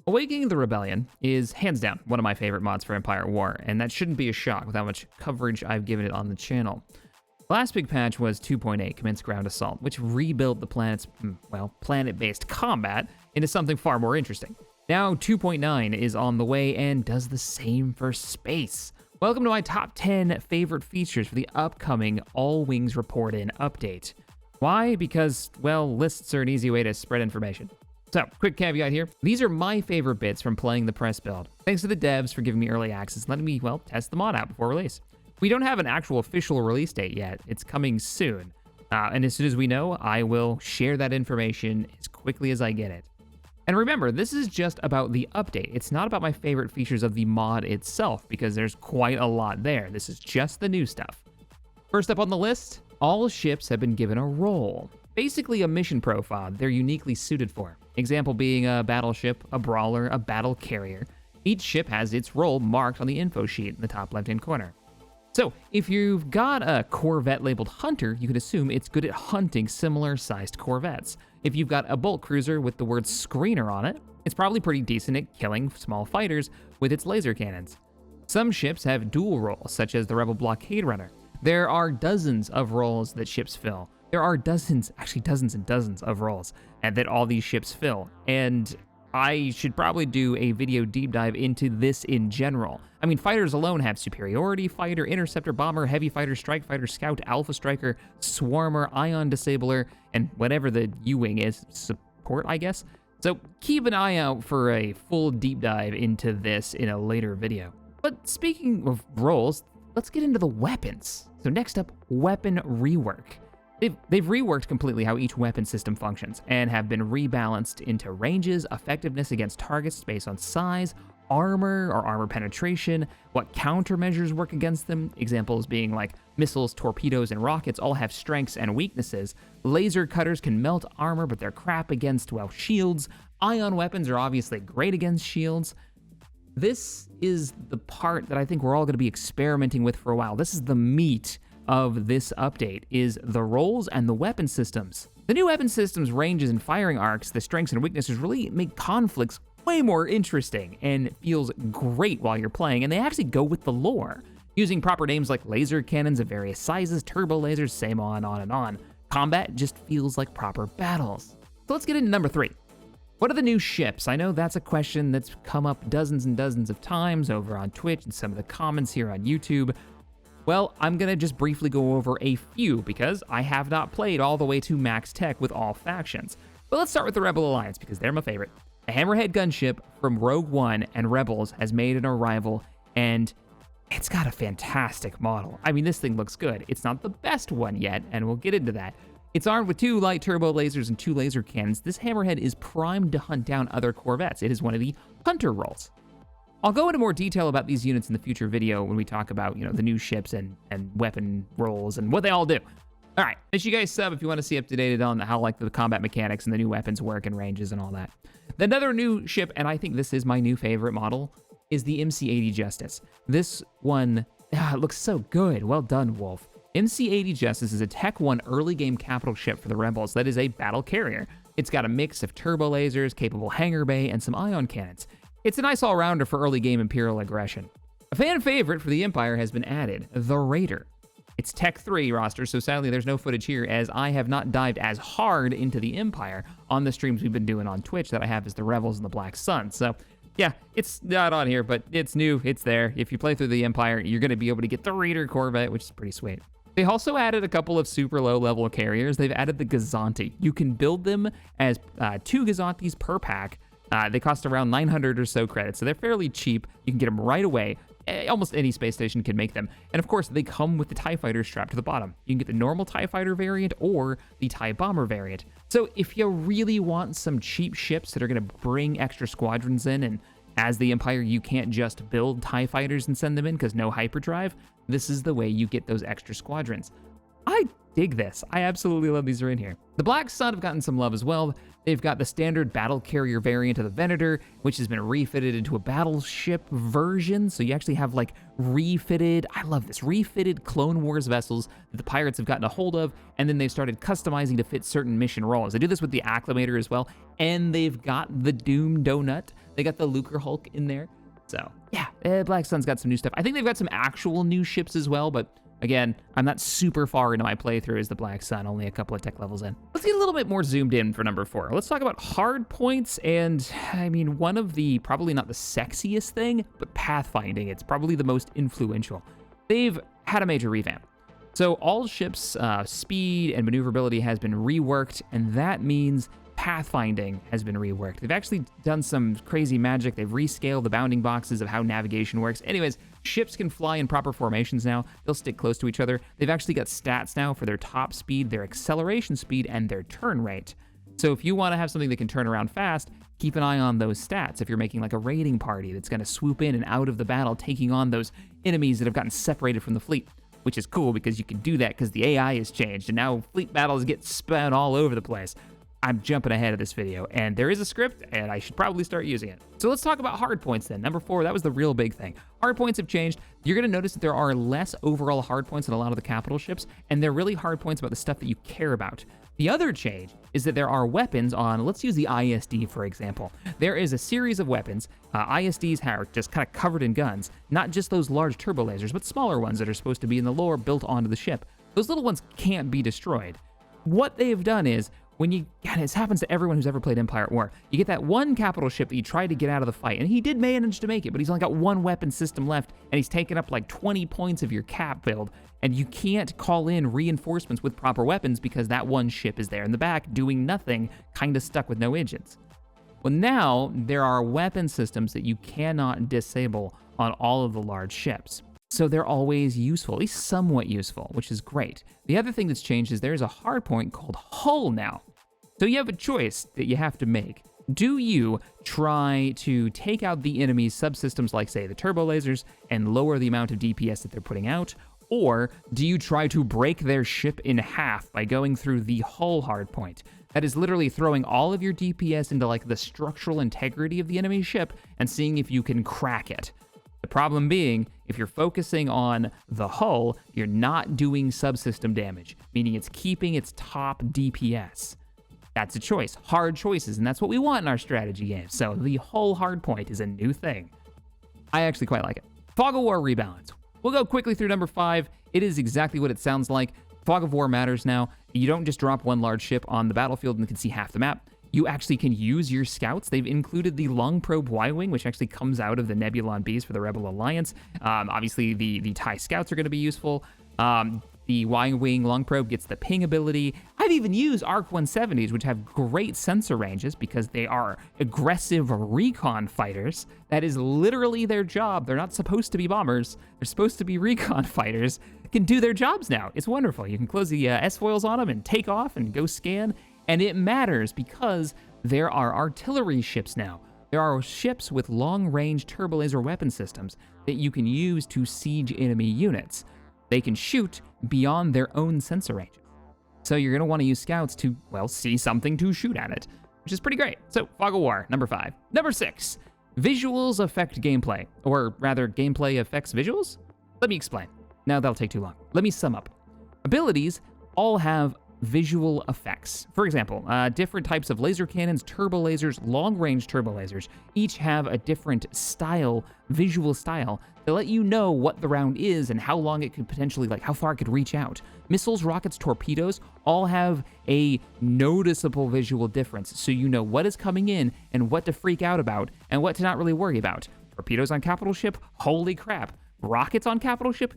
Awakening the Rebellion is hands down one of my favorite mods for Empire War, and that shouldn't be a shock with how much coverage I've given it on the channel. The last big patch was 2.8, Commence Ground Assault, which rebuilt the planet's, planet-based combat into something far more interesting. Now 2.9 is on the way and does the same for space. Welcome to my top 10 favorite features for the upcoming All Wings Report In update. Why? Because, well, lists are an easy way to spread information. So, quick caveat here. These are my favorite bits from playing the press build. Thanks to the devs for giving me early access and letting me, well, test the mod out before release. We don't have an actual official release date yet. It's coming soon. And as soon as we know, I will share that information as quickly as I get it. And remember, this is just about the update. It's not about my favorite features of the mod itself, because there's quite a lot there. This is just the new stuff. First up on the list, all ships have been given a role. Basically a mission profile they're uniquely suited for. Example being a battleship, a brawler, a battle carrier. Each ship has its role marked on the info sheet in the top left-hand corner. So, if you've got a Corvette labeled Hunter, you can assume it's good at hunting similar-sized Corvettes. If you've got a bulk cruiser with the word Screener on it, it's probably pretty decent at killing small fighters with its laser cannons. Some ships have dual roles, such as the Rebel Blockade Runner. There are dozens of roles that ships fill. There are dozens and dozens of roles that all these ships fill, and I should probably do a video deep dive into this in general. I mean, fighters alone have superiority, fighter, interceptor, bomber, heavy fighter, strike fighter, scout, alpha striker, swarmer, ion disabler, and whatever the U-wing is, support, I guess. So keep an eye out for a full deep dive into this in a later video. But speaking of roles, let's get into the weapons. So next up, weapon rework. They've reworked completely how each weapon system functions and have been rebalanced into ranges, effectiveness against targets based on size, armor or armor penetration, what countermeasures work against them. Examples being like missiles, torpedoes, and rockets all have strengths and weaknesses. Laser cutters can melt armor, but they're crap against, well, shields. Ion weapons are obviously great against shields. This is the part that I think we're all going to be experimenting with for a while. This is the meat of this update, is the roles and the weapon systems. The new weapon systems, ranges, and firing arcs, the strengths and weaknesses really make conflicts way more interesting and feels great while you're playing, and they actually go with the lore. Using proper names like laser cannons of various sizes, turbo lasers, same on and on. Combat just feels like proper battles. So let's get into number 3. What are the new ships? I know that's a question that's come up dozens and dozens of times over on Twitch and some of the comments here on YouTube. Well, I'm gonna just briefly go over a few because I have not played all the way to max tech with all factions. But let's start with the Rebel Alliance because they're my favorite. The Hammerhead gunship from Rogue One and Rebels has made an arrival, and it's got a fantastic model. I mean, this thing looks good. It's not the best one yet, and we'll get into that. It's armed with 2 light turbo lasers and 2 laser cannons. This Hammerhead is primed to hunt down other Corvettes. It is one of the hunter roles. I'll go into more detail about these units in the future video when we talk about, the new ships and weapon roles and what they all do. All right, make sure you guys sub if you want to see up to date on how the combat mechanics and the new weapons work and ranges and all that. Another new ship, and I think this is my new favorite model, is the MC-80 Justice. This one looks so good. Well done, Wolf. MC-80 Justice is a Tech 1 early game capital ship for the Rebels that is a battle carrier. It's got a mix of turbo lasers, capable hangar bay, and some ion cannons. It's a nice all-rounder for early game Imperial aggression. A fan favorite for the Empire has been added, the Raider. It's Tech 3 roster, so sadly there's no footage here as I have not dived as hard into the Empire on the streams we've been doing on Twitch that I have as the Rebels and the Black Sun. So yeah, it's not on here, but it's new, it's there. If you play through the Empire, you're gonna be able to get the Raider Corvette, which is pretty sweet. They also added a couple of super low-level carriers. They've added the Gazanti. You can build them as 2 Gazantis per pack. They cost around 900 or so credits, so they're fairly cheap. You can get them right away. Almost any space station can make them. And of course, they come with the TIE Fighter strapped to the bottom. You can get the normal TIE Fighter variant or the TIE Bomber variant. So if you really want some cheap ships that are going to bring extra squadrons in, and as the Empire, you can't just build TIE Fighters and send them in because no hyperdrive, this is the way you get those extra squadrons. I dig this. I absolutely love these are in here. The Black Sun have gotten some love as well. They've got the standard battle carrier variant of the Venator, which has been refitted into a battleship version. So you actually have like refitted, I love this, refitted Clone Wars vessels that the pirates have gotten a hold of, and then they've started customizing to fit certain mission roles. They do this with the Acclimator as well, and they've got the Doom Donut. They got the Lucre Hulk in there. So yeah, Black Sun's got some new stuff. I think they've got some actual new ships as well, but again, I'm not super far into my playthrough as the Black Sun, only a couple of tech levels in. Let's get a little bit more zoomed in for number 4. Let's talk about Hardpoints, and I mean, one of the, probably not the sexiest thing, but Pathfinding. It's probably the most influential. They've had a major revamp. So all ships' speed and maneuverability has been reworked, and that means Pathfinding has been reworked. They've actually done some crazy magic. They've rescaled the bounding boxes of how navigation works. Anyways, ships can fly in proper formations now. They'll stick close to each other. They've actually got stats now for their top speed, their acceleration speed, and their turn rate. So if you want to have something that can turn around fast, keep an eye on those stats. If you're making like a raiding party that's going to swoop in and out of the battle, taking on those enemies that have gotten separated from the fleet, which is cool because you can do that because the AI has changed, and now fleet battles get spun all over the place. I'm jumping ahead of this video, and there is a script, and I should probably start using it. So let's talk about hardpoints then. Number 4, that was the real big thing. Hardpoints have changed. You're gonna notice that there are less overall hardpoints in a lot of the capital ships, and they're really hardpoints about the stuff that you care about. The other change is that there are weapons on, let's use the ISD for example. There is a series of weapons. ISDs are just kind of covered in guns, not just those large turbo lasers, but smaller ones that are supposed to be in the lore built onto the ship. Those little ones can't be destroyed. What they've done is, when you, God, this happens to everyone who's ever played Empire at War, you get that one capital ship that you try to get out of the fight, and he did manage to make it, but he's only got one weapon system left, and he's taken up like 20 points of your cap build, and you can't call in reinforcements with proper weapons because that one ship is there in the back doing nothing, kind of stuck with no engines. Well, now there are weapon systems that you cannot disable on all of the large ships. So they're always useful, at least somewhat useful, which is great. The other thing that's changed is there's a hardpoint called hull now. So you have a choice that you have to make. Do you try to take out the enemy's subsystems like, say, the turbo lasers and lower the amount of DPS that they're putting out? Or do you try to break their ship in half by going through the hull hardpoint? That is literally throwing all of your DPS into like the structural integrity of the enemy ship and seeing if you can crack it. The problem being, if you're focusing on the hull, you're not doing subsystem damage, meaning it's keeping its top DPS. That's a choice, hard choices, and that's what we want in our strategy games. So the hull hardpoint is a new thing. I actually quite like it. Fog of War rebalance. We'll go quickly through number 5. It is exactly what it sounds like. Fog of War matters now. You don't just drop one large ship on the battlefield and can see half the map. You actually can use your scouts. They've included the Long Probe Y-Wing, which actually comes out of the Nebulon Bs for the Rebel Alliance. Obviously, the TIE scouts are going to be useful. The Y-Wing Long Probe gets the ping ability. I've even used ARC 170s, which have great sensor ranges because they are aggressive recon fighters. That is literally their job. They're not supposed to be bombers. They're supposed to be recon fighters. Can do their jobs now. It's wonderful. You can close the S-foils on them and take off and go scan. And it matters because there are artillery ships now. There are ships with long-range turbo laser weapon systems that you can use to siege enemy units. They can shoot beyond their own sensor ranges. So you're going to want to use scouts to, well, see something to shoot at it, which is pretty great. So Fog of War, number 5. Number 6, visuals affect gameplay, or rather gameplay affects visuals? Let me explain. Now that'll take too long. Let me sum up. Abilities all have visual effects. For example, different types of laser cannons, turbo lasers, long-range turbo lasers, each have a different style, visual style, that let you know what the round is and how long it could potentially, like how far it could reach out. Missiles, rockets, torpedoes all have a noticeable visual difference, so you know what is coming in and what to freak out about and what to not really worry about. Torpedoes on capital ship? Holy crap. Rockets on capital ship?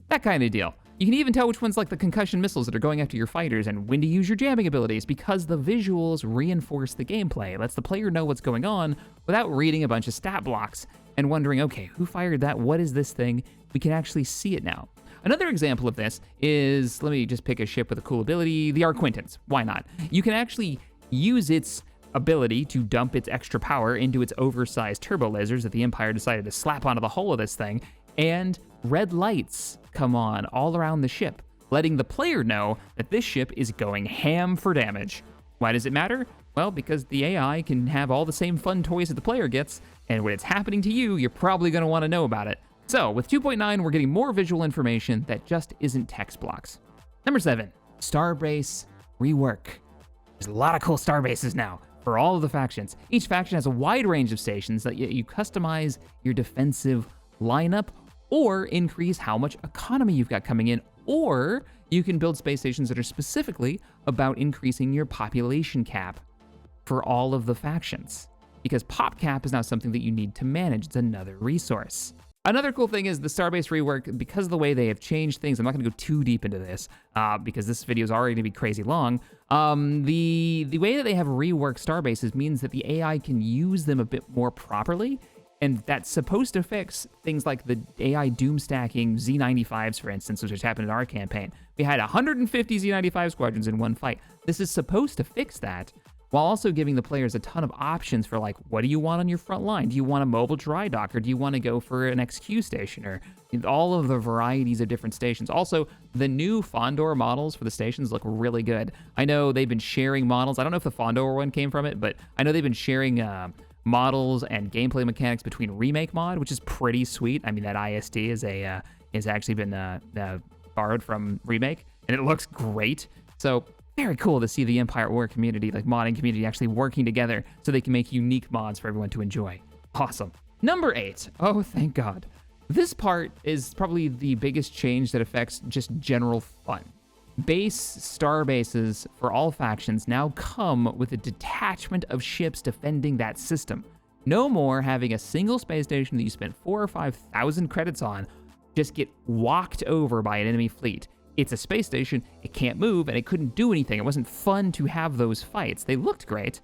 That kind of deal. You can even tell which one's like the concussion missiles that are going after your fighters and when to use your jamming abilities because the visuals reinforce the gameplay. It lets the player know what's going on without reading a bunch of stat blocks and wondering, okay, who fired that? What is this thing? We can actually see it now. Another example of this is, let me just pick a ship with a cool ability, the Arquintans. Why not? You can actually use its ability to dump its extra power into its oversized turbo lasers that the Empire decided to slap onto the hull of this thing, and red lights come on all around the ship, letting the player know that this ship is going ham for damage. Why does it matter? Well, because the AI can have all the same fun toys that the player gets, and when it's happening to you, you're probably going to want to know about it. So, with 2.9, we're getting more visual information that just isn't text blocks. Number 7, Starbase rework. There's a lot of cool Starbases now for all of the factions. Each faction has a wide range of stations that you customize your defensive lineup or increase how much economy you've got coming in, or you can build space stations that are specifically about increasing your population cap for all of the factions. Because pop cap is now something that you need to manage. It's another resource. Another cool thing is the Starbase rework, because of the way they have changed things. I'm not going to go too deep into this because this video is already going to be crazy long. The way that they have reworked Starbases means that the AI can use them a bit more properly, and that's supposed to fix things like the AI doom stacking Z95s, for instance, which has happened in our campaign. We had 150 Z95 squadrons in one fight. This is supposed to fix that, while also giving the players a ton of options for, like, what do you want on your front line? Do you want a mobile dry dock, or do you want to go for an XQ station, or all of the varieties of different stations? Also, the new Fondor models for the stations look really good. I know they've been sharing models. I don't know if the Fondor one came from it, but I know they've been sharing models and gameplay mechanics between Remake Mod, which is pretty sweet. I mean, that ISD is actually been borrowed from Remake, and it looks great. So very cool to see the Empire at War community, like modding community, actually working together so they can make unique mods for everyone to enjoy. Awesome. Number 8. Oh, thank God. This part is probably the biggest change that affects just general fun. Base star bases for all factions now come with a detachment of ships defending that system. No more having a single space station that you spent 4,000 or 5,000 credits on just get walked over by an enemy fleet. It's a space station, it can't move, and it couldn't do anything. It wasn't fun to have those fights. They looked great,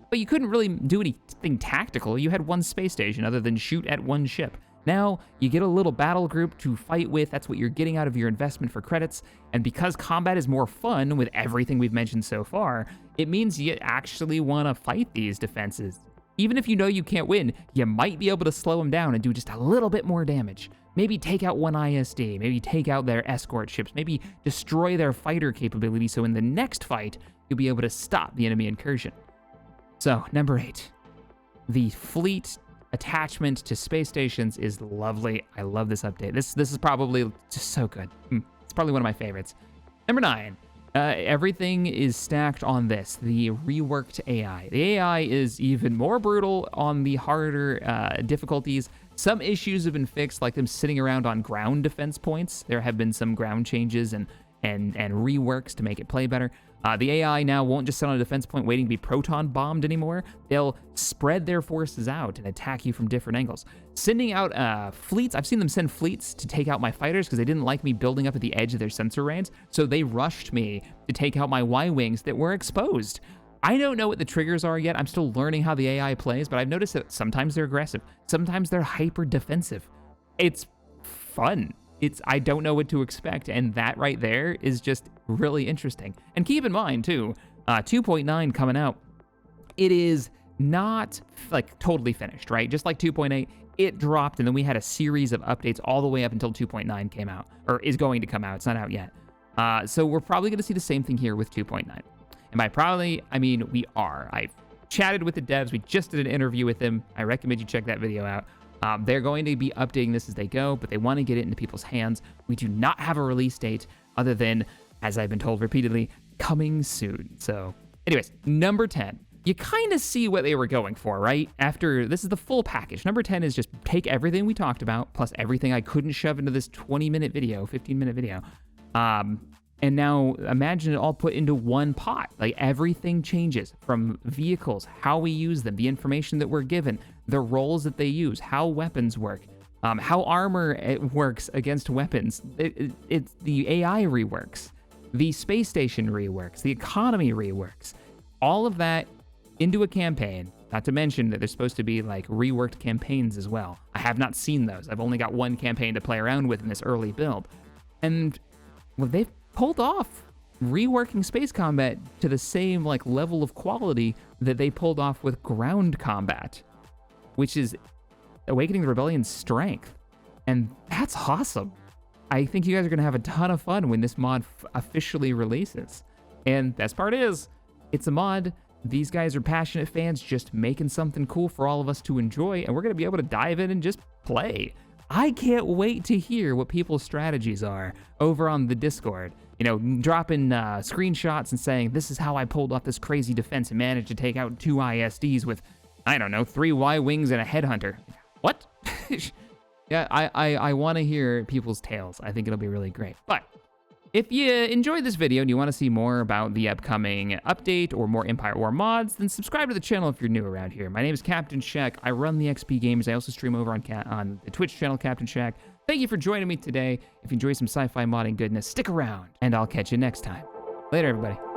but you couldn't really do anything tactical. You had one space station other than shoot at one ship. Now, you get a little battle group to fight with. That's what you're getting out of your investment for credits. And because combat is more fun with everything we've mentioned so far, it means you actually want to fight these defenses. Even if you know you can't win, you might be able to slow them down and do just a little bit more damage. Maybe take out one ISD, maybe take out their escort ships, maybe destroy their fighter capability so in the next fight, you'll be able to stop the enemy incursion. So, number 8. The fleet attachment to space stations is lovely. I love this update. This is probably just so good. It's probably one of my favorites. Number 9. Everything is stacked on this, the reworked AI. The AI is even more brutal on the harder difficulties. Some issues have been fixed, like them sitting around on ground defense points. There have been some ground changes and reworks to make it play better. The AI now won't just sit on a defense point waiting to be proton bombed anymore. They'll spread their forces out and attack you from different angles. Sending out fleets, I've seen them send fleets to take out my fighters because they didn't like me building up at the edge of their sensor range, so they rushed me to take out my Y-wings that were exposed. I don't know what the triggers are yet. I'm still learning how the AI plays, but I've noticed that sometimes they're aggressive, sometimes they're hyper defensive. It's fun. I don't know what to expect, and that right there is just really interesting. And keep in mind, too, 2.9 coming out, it is not, like, totally finished, right? Just like 2.8, it dropped, and then we had a series of updates all the way up until 2.9 came out, or is going to come out. It's not out yet. So we're probably going to see the same thing here with 2.9. And by probably, I mean we are. I've chatted with the devs. We just did an interview with them. I recommend you check that video out. They're going to be updating this as they go, but they want to get it into people's hands. We do not have a release date other than, as I've been told repeatedly, coming soon. So anyways, number 10. You kind of see what they were going for, right? After, this is the full package. Number 10 is just take everything we talked about, plus everything I couldn't shove into this 20-minute video, 15-minute video. And now imagine it all put into one pot. Like everything changes from vehicles, how we use them, the information that we're given, the roles that they use, how weapons work, how armor works against weapons. It's the AI reworks, the space station reworks, the economy reworks, all of that into a campaign. Not to mention that there's supposed to be like reworked campaigns as well. I have not seen those. I've only got one campaign to play around with in this early build. And well, they've pulled off reworking space combat to the same like level of quality that they pulled off with ground combat, which is Awakening the Rebellion's strength. And that's awesome. I think you guys are going to have a ton of fun when this mod officially releases. And best part is, It's a mod. These guys are passionate fans just making something cool for all of us to enjoy, and we're going to be able to dive in and just play. I can't wait to hear what people's strategies are over on the Discord. You know, dropping screenshots and saying, this is how I pulled off this crazy defense and managed to take out 2 ISDs with, I don't know, 3 Y-Wings and a Headhunter. What? Yeah, I want to hear people's tales. I think it'll be really great. But if you enjoyed this video and you want to see more about the upcoming update or more Empire War mods, then subscribe to the channel if you're new around here. My name is Captain Shaq. I run the XP Gamers. I also stream over on the Twitch channel, Captain Shaq. Thank you for joining me today. If you enjoy some sci-fi modding goodness, stick around, and I'll catch you next time. Later, everybody.